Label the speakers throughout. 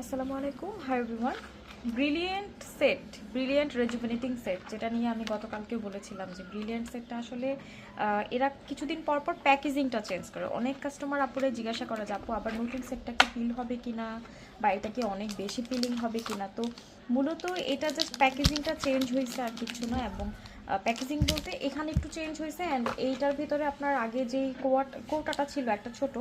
Speaker 1: আসসালামু আলাইকুম, hi everyone. Brilliant রেজুভেনেটিং set, যেটা নিয়ে আমি গতকালকেও বলেছিলাম যে ব্রিলিয়েন্ট সেটটা আসলে এরা কিছুদিন পর পর প্যাকেজিংটা চেঞ্জ করে। অনেক কাস্টমার আপুরে জিজ্ঞাসা করা যে আপু আবার নতুন সেটটা কি পিল হবে কিনা, বা এটা কি অনেক বেশি পিলিং হবে কিনা। তো মূলত এটা জাস্ট প্যাকেজিংটা চেঞ্জ হয়েছে আর কিছু না। এবং প্যাকেজিং বলতে এখানে একটু চেঞ্জ হয়েছে, অ্যান্ড এইটার ভিতরে আপনার আগে যেই কৌটাটা ছিল একটা ছোট,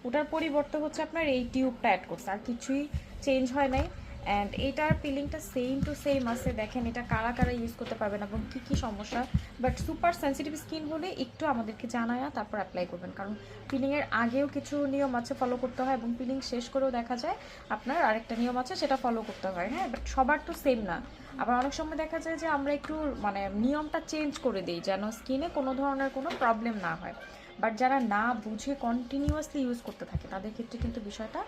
Speaker 1: ওটার পরিবর্তে হচ্ছে আপনার এই টিউবটা অ্যাড করছে, আর কিছুই চেঞ্জ হয় নাই। অ্যান্ড এইটার পিলিংটা সেম টু সেম আছে। দেখেন এটা কারা কারা ইউজ করতে পারবেন এবং কী কী সমস্যা। বাট সুপার সেন্সিটিভ স্কিন হলে একটু আমাদেরকে জানায় তারপর অ্যাপ্লাই করবেন, কারণ পিলিংয়ের আগেও কিছু নিয়ম আছে ফলো করতে হয়, এবং পিলিং শেষ করেও দেখা যায় আপনার আরেকটা নিয়ম আছে সেটা ফলো করতে হয়। হ্যাঁ, বাট সবার তো সেম না। আবার অনেক সময় দেখা যায় যে আমরা একটু নিয়মটা চেঞ্জ করে দিই যেন স্কিনে কোনো ধরনের কোনো প্রবলেম না হয়। বাট যারা না বুঝে কন্টিনিউয়াসলি ইউজ করতে থাকে তাদের ক্ষেত্রে কিন্তু বিষয়টা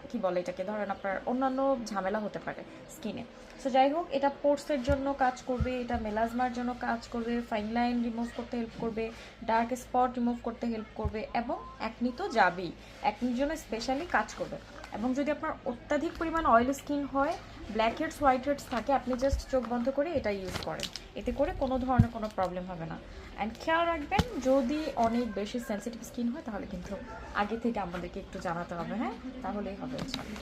Speaker 1: কি বলে এটাকে, ধরেন আপনার অন্যান্য ঝামেলা হতে পারে স্কিনে। সো যাই হোক, এটা পোর্সের জন্য কাজ করবে, এটা মেলাজমার জন্য কাজ করবে, ফাইন লাইন রিমুভ করতে হেল্প করবে, ডার্ক স্পট রিমুভ করতে হেল্প করবে, এবং একনি তো যাবেই, একনির জন্য স্পেশালি কাজ করবে। এবং যদি আপনার অত্যাধিক পরিমাণ অয়েল স্কিন হয়, ব্ল্যাক হেডস হোয়াইট হেডস থাকে, আপনি জাস্ট চোখ বন্ধ করে এটা ইউজ করেন, এতে করে কোনো ধরনের কোনো প্রবলেম হবে না। অ্যান্ড খেয়াল রাখবেন, যদি অনেক বেশি সেন্সিটিভ স্কিন হয় তাহলে কিন্তু আগে থেকে আমাদেরকে একটু জানাতে হবে। হ্যাঁ, তাহলেই হবে ইনশাআল্লাহ।